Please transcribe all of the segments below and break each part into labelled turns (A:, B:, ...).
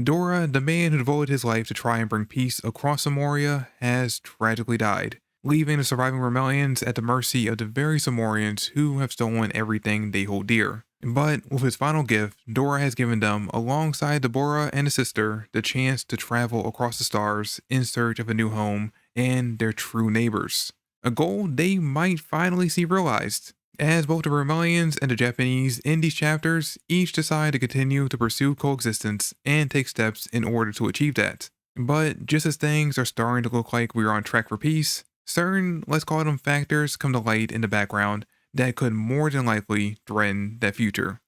A: Dora, the man who devoted his life to try and bring peace across Samoria, has tragically died, leaving the surviving Romelians at the mercy of the very Simurians who have stolen everything they hold dear. But with his final gift, Dora has given them, alongside Deborah and his sister, the chance to travel across the stars in search of a new home and their true neighbors. A goal they might finally see realized, as both the Romelians and the Japanese in these chapters each decide to continue to pursue coexistence and take steps in order to achieve that. But just as things are starting to look like we are on track for peace, certain, let's call them factors, come to light in the background that could more than likely threaten that future.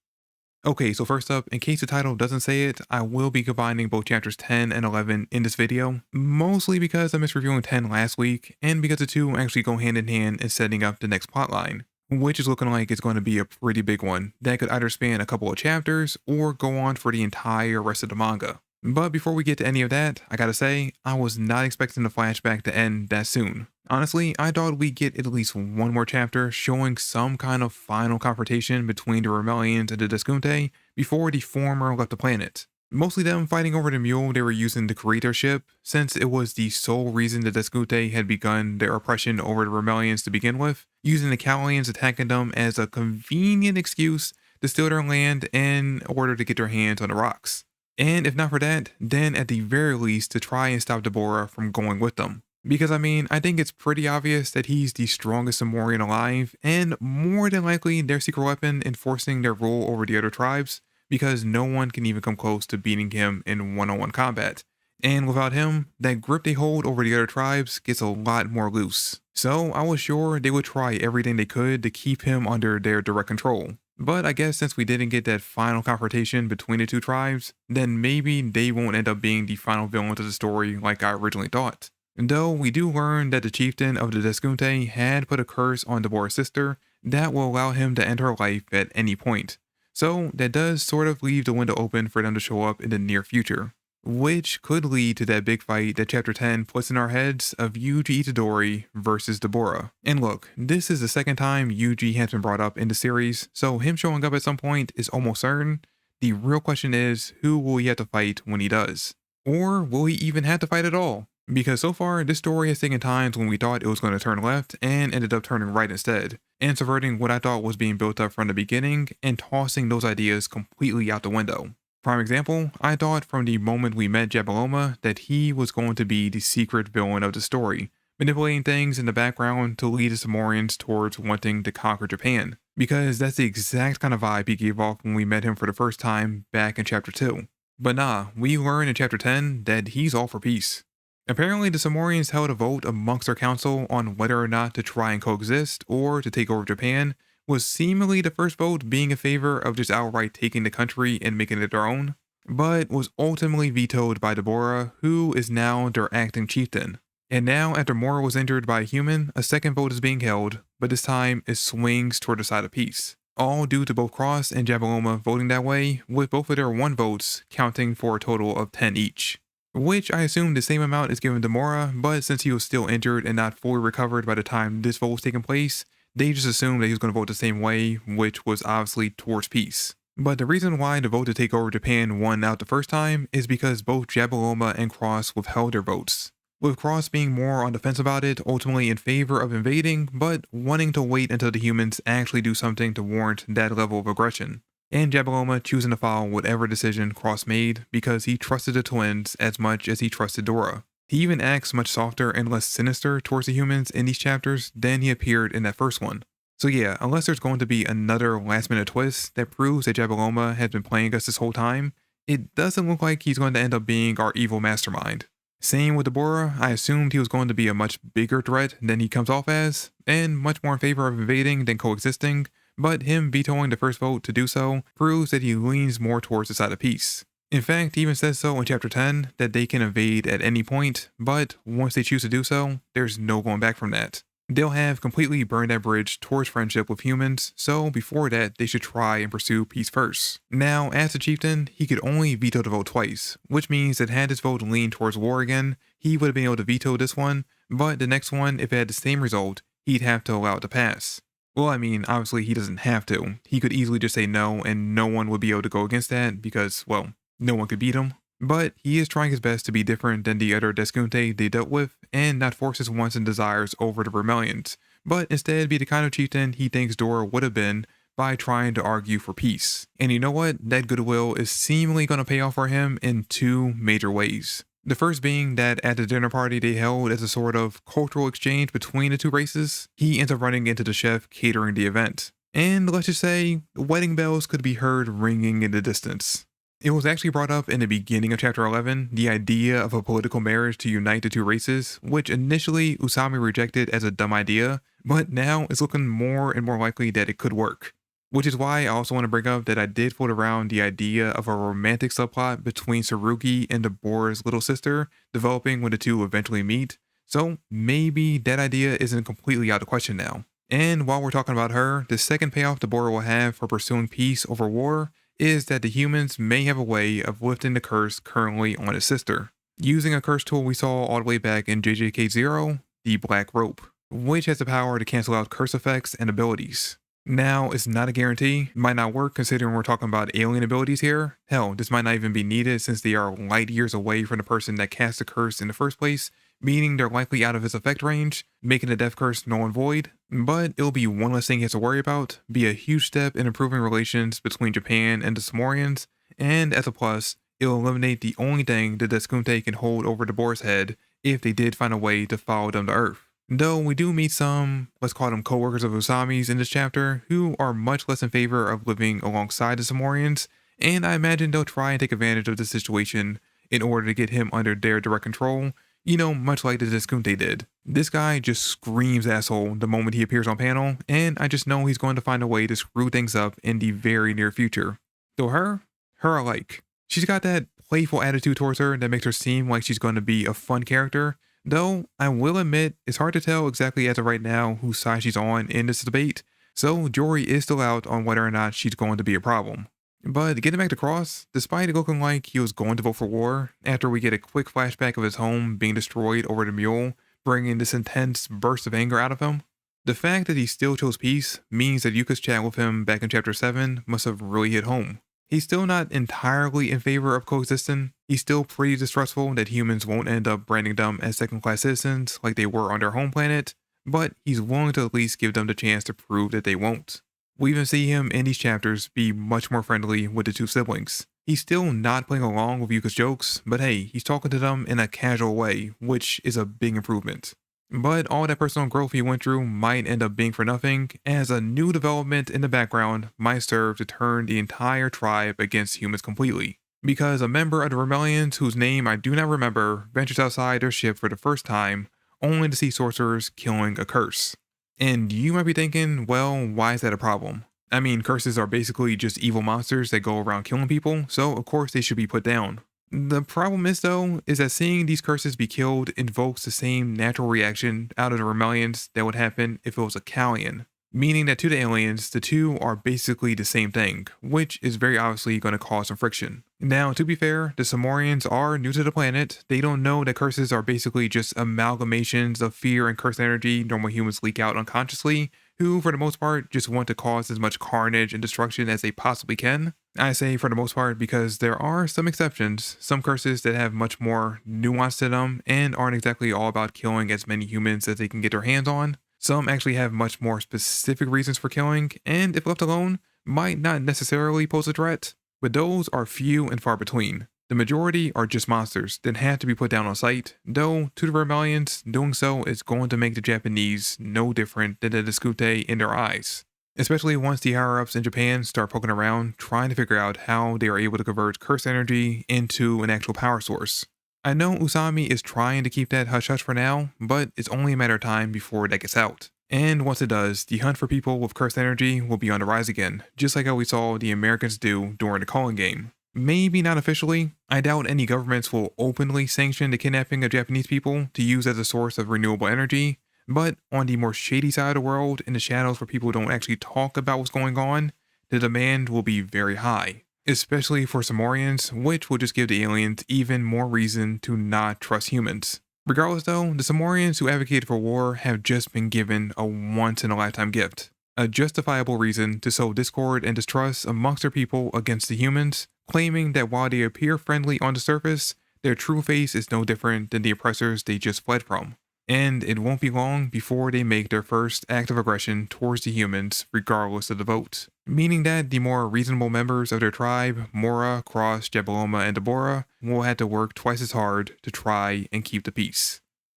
A: Okay, so first up, in case the title doesn't say it, I will be combining both chapters 10 and 11 in this video, mostly because I missed reviewing 10 last week, and because the two actually go hand in hand in setting up the next plotline, which is looking like it's going to be a pretty big one that could either span a couple of chapters or go on for the entire rest of the manga. But before we get to any of that, I gotta say, I was not expecting the flashback to end that soon. Honestly, I thought we'd get at least one more chapter showing some kind of final confrontation between the Romelians and the Deskunte before the former left the planet. Mostly them fighting over the mule they were using to create their ship, since it was the sole reason the Deskunte had begun their oppression over the Romelians to begin with, using the Calians attacking them as a convenient excuse to steal their land in order to get their hands on the rocks. And if not for that, then at the very least to try and stop Deborah from going with them. Because I mean, I think it's pretty obvious that he's the strongest Simurian alive, and more than likely their secret weapon enforcing their rule over the other tribes, because no one can even come close to beating him in one-on-one combat. And without him, that grip they hold over the other tribes gets a lot more loose. So I was sure they would try everything they could to keep him under their direct control. But I guess since we didn't get that final confrontation between the two tribes, then maybe they won't end up being the final villains of the story like I originally thought. Though we do learn that the chieftain of the Deskunte had put a curse on Deborah's sister that will allow him to end her life at any point. So that does sort of leave the window open for them to show up in the near future, which could lead to that big fight that chapter 10 puts in our heads of Yuji Itadori versus Deborah. And look, this is the second time Yuji has been brought up in the series, so him showing up at some point is almost certain. The real question is, who will he have to fight when he does? Or will he even have to fight at all? Because so far, this story has taken times when we thought it was going to turn left and ended up turning right instead, and subverting what I thought was being built up from the beginning and tossing those ideas completely out the window. Prime example, I thought from the moment we met Jabaloma that he was going to be the secret villain of the story, manipulating things in the background to lead the Simurians towards wanting to conquer Japan, because that's the exact kind of vibe he gave off when we met him for the first time back in chapter 2. But nah, we learn in chapter 10 that he's all for peace. Apparently, the Simurians held a vote amongst their council on whether or not to try and coexist or to take over Japan, was seemingly the first vote being in favor of just outright taking the country and making it their own, but was ultimately vetoed by Deborah, who is now their acting chieftain. And now, after Mora was injured by a human, a second vote is being held, but this time it swings toward the side of peace. All due to both Cross and Jabaloma voting that way, with both of their 1 votes counting for a total of 10 each. Which I assume the same amount is given to Mora, but since he was still injured and not fully recovered by the time this vote was taking place, they just assumed that he was going to vote the same way, which was obviously towards peace. But the reason why the vote to take over Japan won out the first time is because both Jabaloma and Cross withheld their votes, with Cross being more on the fence about it, ultimately in favor of invading, but wanting to wait until the humans actually do something to warrant that level of aggression. And Jabaloma choosing to follow whatever decision Cross made because he trusted the twins as much as he trusted Dora. He even acts much softer and less sinister towards the humans in these chapters than he appeared in that first one. So yeah, unless there's going to be another last minute twist that proves that Jabaloma has been playing us this whole time, it doesn't look like he's going to end up being our evil mastermind. Same with Deborah, I assumed he was going to be a much bigger threat than he comes off as, and much more in favor of invading than coexisting, but him vetoing the first vote to do so proves that he leans more towards the side of peace. In fact, he even says so in chapter 10 that they can invade at any point, but once they choose to do so, there's no going back from that. They'll have completely burned that bridge towards friendship with humans, so before that, they should try and pursue peace first. Now, as a chieftain, he could only veto the vote twice, which means that had his vote leaned towards war again, he would have been able to veto this one, but the next one, if it had the same result, he'd have to allow it to pass. Well, I mean, obviously he doesn't have to. He could easily just say no, and no one would be able to go against that because, well, no one could beat him. But he is trying his best to be different than the other Deskunte they dealt with and not force his wants and desires over the Vermilions, but instead be the kind of chieftain he thinks Dora would have been by trying to argue for peace. And you know what? That goodwill is seemingly going to pay off for him in two major ways. The first being that at the dinner party they held as a sort of cultural exchange between the two races, he ends up running into the chef catering the event. And let's just say, wedding bells could be heard ringing in the distance. It was actually brought up in the beginning of chapter 11, the idea of a political marriage to unite the two races, which initially Usami rejected as a dumb idea, but now it's looking more and more likely that it could work. Which is why I also want to bring up that I did float around the idea of a romantic subplot between Tsurugi and Deborah's little sister developing when the two eventually meet, so maybe that idea isn't completely out of question now. And while we're talking about her, the second payoff Deborah will have for pursuing peace over war is that the humans may have a way of lifting the curse currently on his sister, using a curse tool we saw all the way back in JJK 0, the Black Rope, which has the power to cancel out curse effects and abilities. Now, it's not a guarantee, might not work considering we're talking about alien abilities here. Hell, this might not even be needed since they are light years away from the person that cast the curse in the first place, meaning they're likely out of his effect range, making the death curse null and void. But it'll be one less thing he has to worry about, be a huge step in improving relations between Japan and the Simurians, and as a plus, it'll eliminate the only thing the Deskunte can hold over Deborah's head if they did find a way to follow them to Earth. Though we do meet some, let's call them co-workers of Usami's in this chapter, who are much less in favor of living alongside the Simurians, and I imagine they'll try and take advantage of the situation in order to get him under their direct control, much like the Deskunte did. This guy just screams asshole the moment he appears on panel, and I just know he's going to find a way to screw things up in the very near future. Though her I like. She's got that playful attitude towards her that makes her seem like she's going to be a fun character, though I will admit it's hard to tell exactly as of right now whose side she's on in this debate, so jury is still out on whether or not she's going to be a problem. But getting back to Cross, despite it looking like he was going to vote for war, after we get a quick flashback of his home being destroyed over the mule, bringing this intense burst of anger out of him, the fact that he still chose peace means that Yuka's chat with him back in chapter 7 must have really hit home. He's still not entirely in favor of coexisting. He's still pretty distrustful that humans won't end up branding them as second-class citizens like they were on their home planet, but he's willing to at least give them the chance to prove that they won't. We even see him in these chapters be much more friendly with the two siblings. He's still not playing along with Yuka's jokes, but hey, he's talking to them in a casual way, which is a big improvement. But all that personal growth he went through might end up being for nothing, as a new development in the background might serve to turn the entire tribe against humans completely. Because a member of the Vermilions, whose name I do not remember, ventures outside their ship for the first time, only to see sorcerers killing a curse. And you might be thinking, well, why is that a problem? I mean, curses are basically just evil monsters that go around killing people, so of course they should be put down. The problem is though, is that seeing these curses be killed invokes the same natural reaction out of the Vermilions that would happen if it was a Callian. Meaning that to the aliens, the two are basically the same thing, which is very obviously going to cause some friction. Now, to be fair, the Simurians are new to the planet. They don't know that curses are basically just amalgamations of fear and curse energy normal humans leak out unconsciously, who for the most part just want to cause as much carnage and destruction as they possibly can. I say for the most part because there are some exceptions, some curses that have much more nuance to them and aren't exactly all about killing as many humans as they can get their hands on. Some actually have much more specific reasons for killing, and if left alone, might not necessarily pose a threat, but those are few and far between. The majority are just monsters that have to be put down on sight, though to the Vermilions, doing so is going to make the Japanese no different than the Deskunte in their eyes. Especially once the higher-ups in Japan start poking around, trying to figure out how they are able to convert curse energy into an actual power source. I know Usami is trying to keep that hush-hush for now, but it's only a matter of time before that gets out. And once it does, the hunt for people with cursed energy will be on the rise again, just like how we saw the Americans do during the Calling game. Maybe not officially. I doubt any governments will openly sanction the kidnapping of Japanese people to use as a source of renewable energy, but on the more shady side of the world, in the shadows where people don't actually talk about what's going on, the demand will be very high. Especially for Simurians, which will just give the aliens even more reason to not trust humans. Regardless though, the Simurians who advocated for war have just been given a once-in-a-lifetime gift. a justifiable reason to sow discord and distrust amongst their people against the humans, claiming that while they appear friendly on the surface, their true face is no different than the oppressors they just fled from. And it won't be long before they make their first act of aggression towards the humans, regardless of the vote. Meaning that the more reasonable members of their tribe, Mora, Cross, Jabaloma, and Deborah, will have to work twice as hard to try and keep the peace.